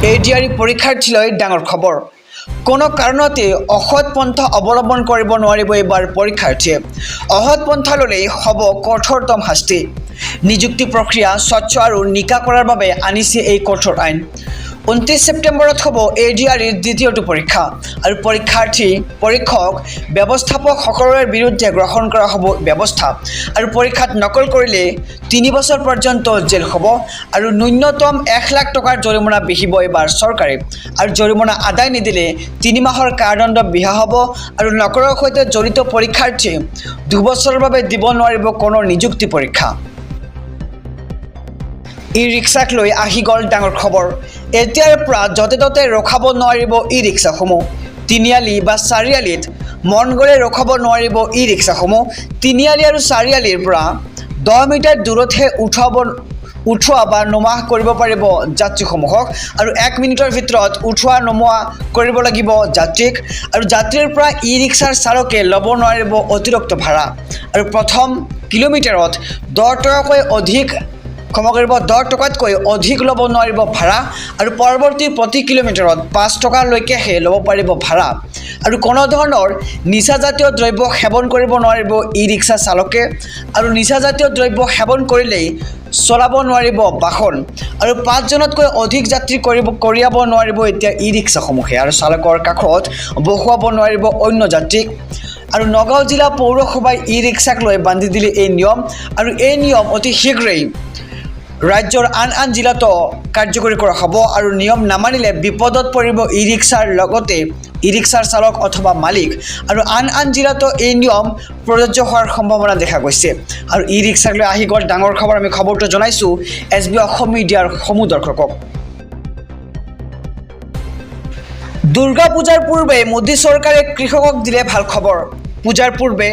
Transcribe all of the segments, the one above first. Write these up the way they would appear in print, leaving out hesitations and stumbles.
ADRE পৰীক্ষাৰ্থীলৈ ডাঙৰ খবৰ। কোনো কাৰণতে অসৎ পন্থা অৱলম্বন কৰিব নোৱাৰিব এইবাৰ পৰীক্ষাৰ্থীয়ে। অসৎ পন্থা ল'লেই হ'ব কঠোৰতম শাস্তি। নিযুক্তি প্ৰক্ৰিয়া স্বচ্ছ আৰু নিকা কৰাৰ বাবে আনিছে এই কঠোৰ আইন। 29 ছেপ্টেম্বৰত হ'ব এডিআৰইৰ দ্বিতীয়টো পৰীক্ষা আৰু পৰীক্ষক ব্যৱস্থাপক সকলোৰে বিৰুদ্ধে গ্ৰহণ কৰা হ'ব ব্যৱস্থা আৰু পৰীক্ষাত নকল কৰিলে 3 বছৰ পৰ্যন্ত জেল হ'ব আৰু ন্যূনতম 1 লাখ টকাৰ জৰিমনা বিহিব এইবাৰ চৰকাৰে আৰু জৰিমনা আদায় নিদিলে 3 মাহৰ কাৰাদণ্ড বিহা হ'ব আৰু নকলৰ সৈতে জড়িত পৰীক্ষাৰ্থীয়ে 2 বছৰৰ বাবে দিব নোৱাৰিব কোনো নিযুক্তি পৰীক্ষা। ই-ৰিক্সাক লৈ আহি গ'ল ডাঙৰ খবৰ। এতিয়াৰ পৰা য'তে ত'তে ৰখাব নোৱাৰিব ই-ৰিক্সাসমূহ। তিনিআলি বা চাৰিআলিত মন গ'লে ৰখাব নোৱাৰিব ই-ৰিক্সাসমূহ। তিনিআলি আৰু চাৰিআলিৰ পৰা 10 মিটাৰ দূৰতহে উঠোৱা বা নমোৱা কৰিব পাৰিব যাত্ৰীসমূহক আৰু 1 মিনিটৰ ভিতৰত উঠোৱা নমোৱা কৰিব লাগিব যাত্ৰীক আৰু যাত্ৰীৰ পৰা ই-ৰিক্সাৰ চালকে ল'ব নোৱাৰিব অতিৰিক্ত ভাড়া আৰু প্ৰথম কিলোমিটাৰত 10 টকাতকৈ অধিক ল'ব নোৱাৰিব ভাড়া আৰু পৰৱৰ্তী প্ৰতি কিলোমিটাৰত 5 টকালৈকেহে ল'ব পাৰিব ভাড়া আৰু কোনো ধৰণৰ নিচাজাতীয় দ্ৰব্য সেৱন কৰিব নোৱাৰিব ই-ৰিক্সা চালকে আৰু নিচাজাতীয় দ্ৰব্য সেৱন কৰিলেই চলাব নোৱাৰিব বাহন আৰু 5 জনতকৈ অধিক যাত্ৰী কঢ়িয়াব নোৱাৰিব এতিয়া ই-ৰিক্সাসমূহে আৰু চালকৰ কাষত বহুৱাব নোৱাৰিব অন্য যাত্ৰীক। আৰু নগাঁও জিলা পৌৰসভাই ই-ৰিক্সাক লৈ বান্ধি দিলে এই নিয়ম আৰু এই নিয়ম অতি শীঘ্ৰেই ৰাজ্যৰ আন জিলাতো কাৰ্যকৰী কৰা হ'ব আৰু নিয়ম নামানিলে বিপদত পৰিব ই-ৰিক্সাৰ চালক অথবা মালিক আৰু আন জিলাতো এই নিয়ম প্ৰযোজ্য হোৱাৰ সম্ভাৱনা দেখা গৈছে আৰু ই-ৰিক্সাক লৈ আহি গ'ল ডাঙৰ খবৰ। আমি খবৰটো জনাইছোঁ SB অসম মিডিয়াৰ সমূহ দৰ্শকক। দুৰ্গা পূজাৰ পূৰ্বে মোদী চৰকাৰে কৃষকক দিলে ভাল খবৰ। পূজাৰ পূৰ্বে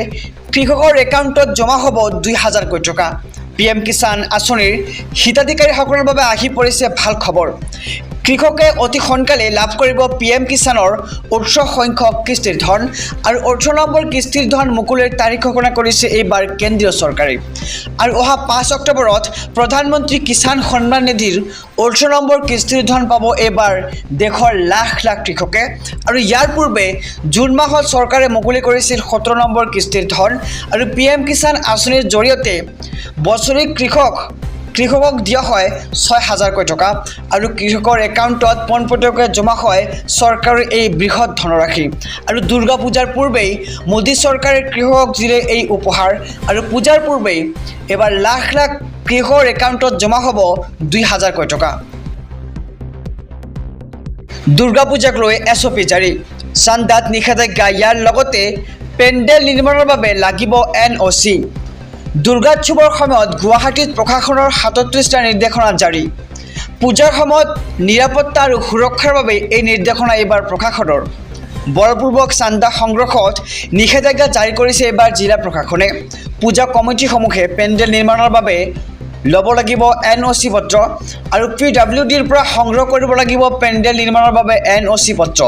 কৃষকৰ একাউণ্টত জমা হ'ব 2000 কোটি টকা। PM কিষাণ আঁচনিৰ হিতাধিকাৰীসকলৰ বাবে আহি পৰিছে ভাল খবৰ। কৃষকে অতি সোনকালে লাভ কৰিব PM কিষাণৰ 18 সংখ্যক কিস্তিৰ ধন আৰু 18 নম্বৰ কিস্তিৰ ধন মুকলিৰ তাৰিখ ঘোষণা কৰিছে এইবাৰ কেন্দ্ৰীয় চৰকাৰে আৰু অহা 5 অক্টোবৰত প্ৰধানমন্ত্ৰী কিষাণ সন্মান নিধিৰ 18 নম্বৰ কিস্তিৰ ধন পাব এইবাৰ দেশৰ লাখ লাখ কৃষকে আৰু ইয়াৰ পূৰ্বে জুন মাহত চৰকাৰে মুকলি কৰিছিল 17 নম্বৰ কিস্তিৰ ধন আৰু PM কিষাণ আঁচনিৰ জৰিয়তে বছৰি কৃষকক দিয়া হয় 6000 কোটি টকা আৰু কৃষকৰ একাউণ্টত পোনপটীয়াকৈ জমা হয় চৰকাৰৰ এই বৃহৎ ধনৰাশি আৰু দুৰ্গা পূজাৰ পূৰ্বেই মোদী চৰকাৰে কৃষকক দিলে এই উপহাৰ আৰু পূজাৰ পূৰ্বেই এবাৰ লাখ লাখ কৃষকৰ একাউণ্টত জমা হ'ব 2000 কোটি টকা। দুৰ্গা পূজাক লৈ SOP জাৰি, চান্দাত নিষেধাজ্ঞা, ইয়াৰ লগতে পেণ্ডেল নিৰ্মাণৰ বাবে লাগিব NOC। দুৰ্গোৎসৱৰ সময়ত গুৱাহাটীত প্ৰশাসনৰ 37টা নিৰ্দেশনা জাৰি। পূজাৰ সময়ত নিৰাপত্তা আৰু সুৰক্ষাৰ বাবে এই নিৰ্দেশনা এইবাৰ প্ৰশাসনৰ। বলপূৰ্বক চান্দা সংগ্ৰহত নিষেধাজ্ঞা জাৰি কৰিছে এইবাৰ জিলা প্ৰশাসনে। পূজা কমিটিসমূহে পেণ্ডেল নিৰ্মাণৰ বাবে ল'ব লাগিব NOC পত্ৰ আৰু PWDৰ পৰা সংগ্ৰহ কৰিব লাগিব পেণ্ডেল নিৰ্মাণৰ বাবে NOC পত্ৰ।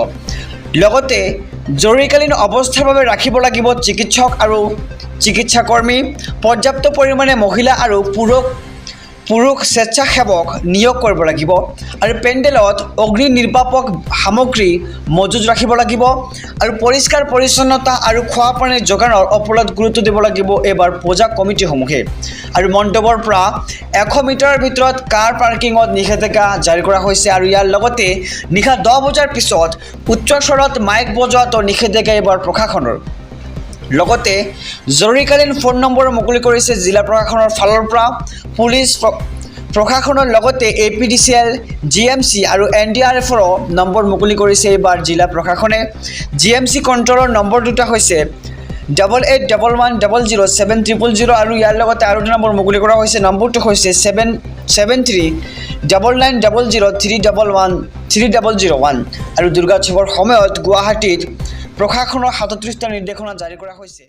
লগতে জৰুৰীকালীন অৱস্থাৰ বাবে ৰাখিব লাগিব চিকিৎসক আৰু চিকিৎসাকৰ্মী, পৰ্যাপ্ত পৰিমাণে মহিলা আৰু পুৰুষ স্বেচ্ছাসেৱক নিয়োগ কৰিব লাগিব আৰু পেণ্ডেলত অগ্নি নিৰ্বাপক সামগ্ৰী মজুত ৰাখিব লাগিব আৰু পৰিষ্কাৰ পৰিচ্ছন্নতা আৰু খোৱা পানীৰ যোগানৰ ওপৰত গুৰুত্ব দিব লাগিব এইবাৰ পূজা কমিটিসমূহে আৰু মণ্ডপৰ পৰা 100 মিটাৰৰ ভিতৰত কাৰ পাৰ্কিঙত নিষেধাজ্ঞা জাৰি কৰা হৈছে আৰু ইয়াৰ লগতে নিশা 10 বজাৰ পিছত উচ্চস্বৰত মাইক বজোৱাটো নিষেধাজ্ঞা এইবাৰ প্ৰশাসনৰ। লগতে জৰুৰীকালীন ফোন নম্বৰ মুকলি কৰিছে জিলা প্ৰশাসনৰ ফালৰ পৰা। পুলিচ প্ৰশাসনৰ লগতে APDCL, GMC আৰু NDRFৰ নম্বৰ মুকলি কৰিছে এইবাৰ জিলা প্ৰশাসনে। GMC কণ্ট্ৰলৰ নম্বৰ দুটা হৈছে 8811007000 আৰু ইয়াৰ লগতে আৰু এটা নম্বৰ মুকলি কৰা হৈছে, নম্বৰটো হৈছে 7739003001 আৰু দুৰ্গোৎসৱৰ সময়ত গুৱাহাটীত প্ৰশাসনৰ 37টা নিৰ্দেশনা জাৰি কৰা হৈছে।